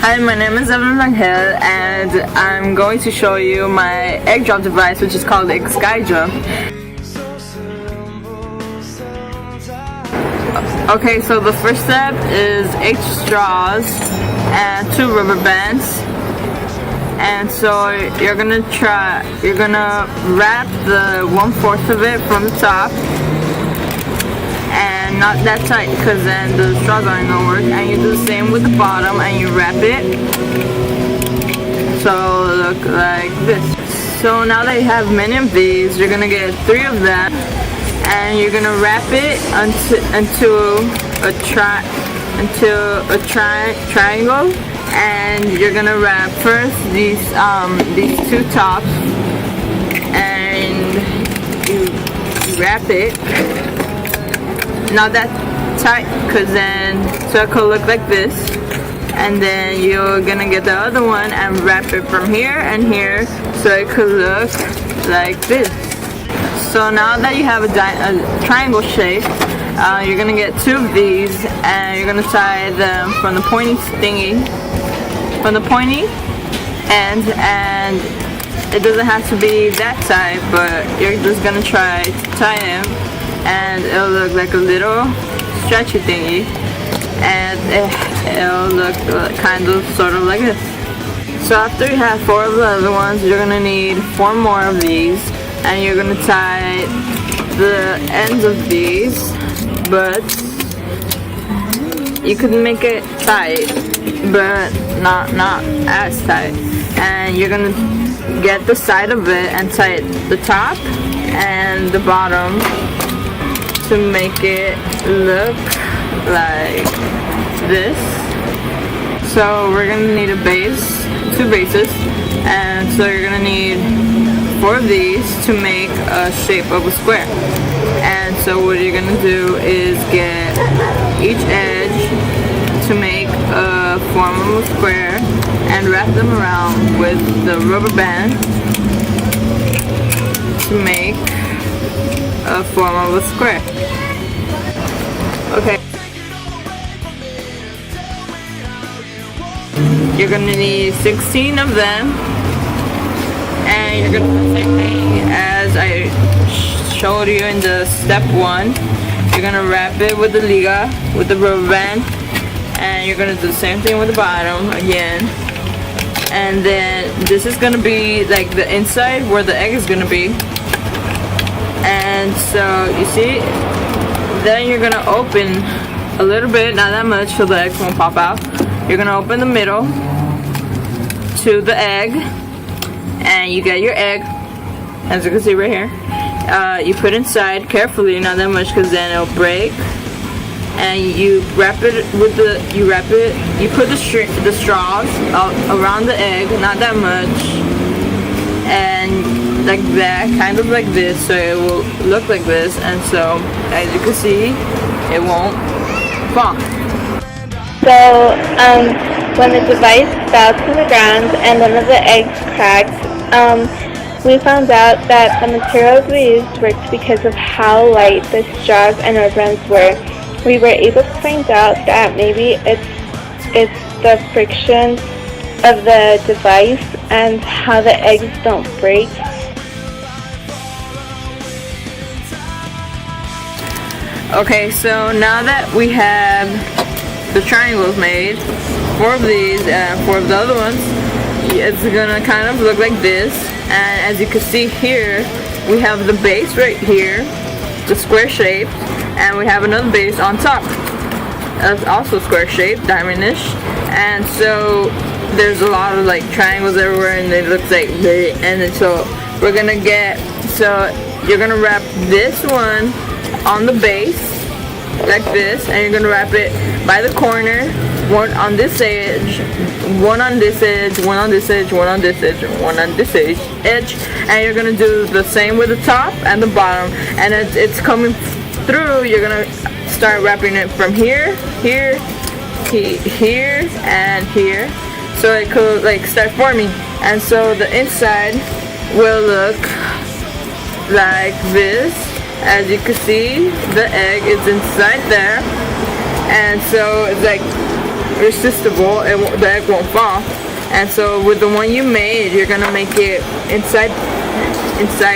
Hi, my name is Evelyn and I'm going to show you my egg drop device, which is called the EggSky drop. Okay, so the first step is 8 straws and 2 rubber bands. And so you're gonna wrap the 1/4 of it from the top. And not that tight, because then the straws aren't gonna work. And you do the same with the bottom and you wrap it. So look like this. So now that you have many of these, you're gonna get 3 of them, and you're gonna wrap it into a triangle. And you're gonna wrap first these 2 tops, and you wrap it. Not that tight, because then so it could look like this, and then you're gonna get the other one and wrap it from here and here, so it could look like this. So now that you have a triangle shape, you're gonna get 2 of these, and you're gonna tie them from the pointy end, and it doesn't have to be that tight, but you're just gonna try to tie them, and it'll look like a little stretchy thingy, and it'll look kind of sort of like this. So after you have 4 of the other ones, you're gonna need 4 more of these, and you're gonna tie the ends of these, but you could make it tight, but not as tight. And you're gonna get the side of it and tie the top and the bottom to make it look like this. So we're gonna need a base, 2 bases, and so you're gonna need 4 of these to make a shape of a square. And so what you're gonna do is get each edge to make a form of a square and wrap them around with the rubber band to make a form of a square. Okay. You're gonna need 16 of them, and you're gonna do the same thing as I showed you in the step 1. You're gonna wrap it with the liga, with the rubber band, and you're gonna do the same thing with the bottom again. And then this is gonna be like the inside where the egg is gonna be. And so you see, then you're gonna open a little bit, not that much, so the eggs won't pop out. You're gonna open the middle to the egg, and you get your egg, as you can see right here. You put inside carefully, not that much, because then it'll break. And you wrap it with you put the straws around the egg, not that much, and like that, kind of like this, so it will look like this. And so as you can see, it won't fall. So when the device fell to the ground and one of the eggs cracked, we found out that the materials we used worked because of how light the straws and rubberbands were. We were able to find out that maybe it's the friction of the device and how the eggs don't break. Okay, so now that we have the triangles made, 4 of these and 4 of the other ones, it's gonna kind of look like this. And as you can see here, we have the base right here, the square shape, and we have another base on top that's also square shaped, diamondish. And so there's a lot of like triangles everywhere, and it looks like bleh. And then so we're gonna you're gonna wrap this one on the base like this, and you're gonna wrap it by the corner, one on this edge, one on this edge, one on this edge, one on this edge, one on this edge, and you're gonna do the same with the top and the bottom. And it's coming through, you're gonna start wrapping it from here, here, here, and here, so it could like start forming. And so the inside will look like this. As you can see, the egg is inside there, and so it's like resistable, the egg won't fall. And so with the one you made, you're gonna make it inside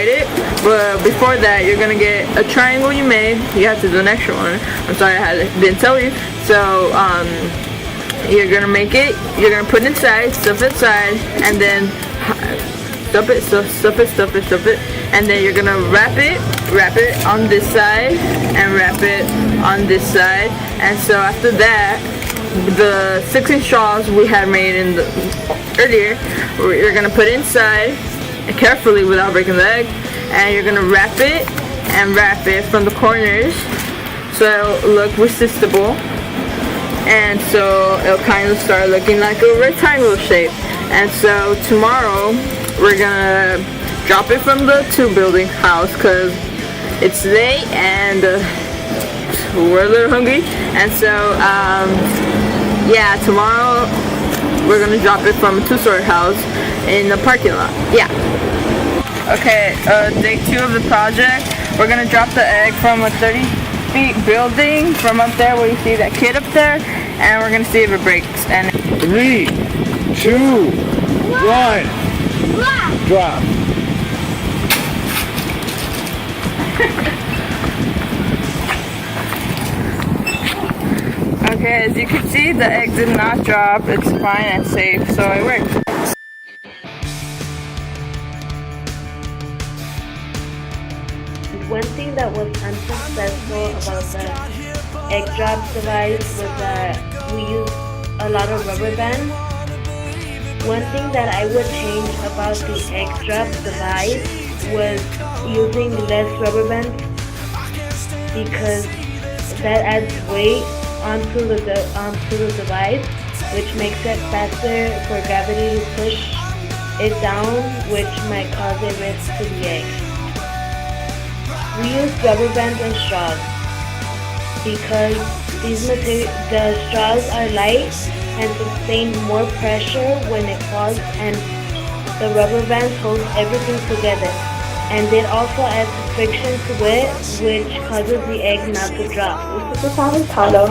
it. But before that, you're gonna get a triangle you made. You have to do an extra one. I'm sorry didn't tell you. So you're gonna make it. You're gonna put it inside, stuff it inside, and then stuff it, and then you're gonna wrap it on this side and wrap it on this side. And so after that, the 16 straws we had made earlier, you're gonna put it inside carefully without breaking the egg, and you're gonna wrap it from the corners so it'll look resistible, and so it'll kind of start looking like a rectangle shape. And so tomorrow we're gonna drop it from the 2-building house because it's late and we're a little hungry. And so yeah, tomorrow we're gonna drop it from a 2-story house in the parking lot. Yeah. Okay, day 2 of the project. We're gonna drop the egg from a 30-feet building from up there where you see that kid up there, and we're gonna see if it breaks. And 3, 2, 1, drop. okay, as you can see, the egg did not drop. It's fine and safe, so it worked. One thing that was unsuccessful about the egg drop device was that we used a lot of rubber bands. One thing that I would change about the egg drop device was using less rubber bands, because that adds weight onto the device, which makes it faster for gravity to push it down, which might cause a risk to the egg. We use rubber bands and straws because the straws are light and sustain more pressure when it falls, and the rubber bands hold everything together. And it also adds friction to it, which causes the egg not to drop. This is avocado,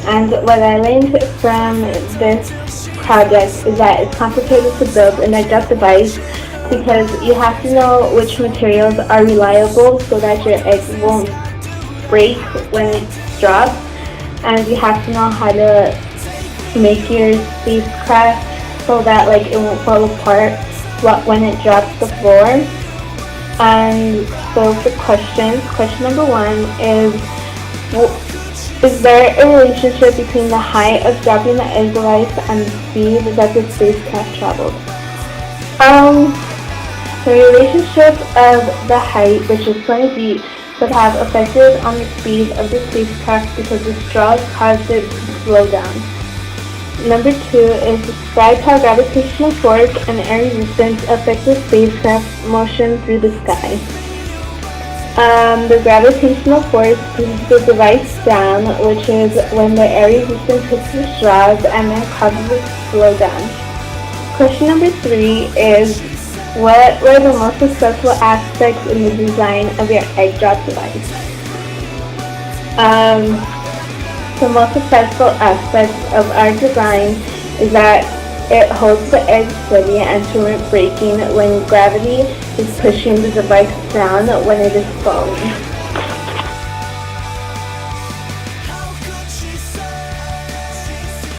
and what I learned from this project is that it's complicated to build an egg drop device because you have to know which materials are reliable so that your egg won't break when it's dropped, and you have to know how to make your spacecraft so that it won't fall apart when it drops the floor. And so for questions, question number 1 is there a relationship between the height of dropping the egg device and the speed that the spacecraft traveled? The relationship of the height, which is 20 feet, would have affected on the speed of the spacecraft because the straws caused it to slow down. Number 2 is describe how gravitational force and air resistance affect the spacecraft's motion through the sky. The gravitational force pulls the device down, which is when the air resistance hits the straws and then causes it to slow down. Question number 3 is, what were the most successful aspects in the design of your egg drop device? The most successful aspect of our design is that it holds the egg steady and to breaking when gravity is pushing the device down when it is falling.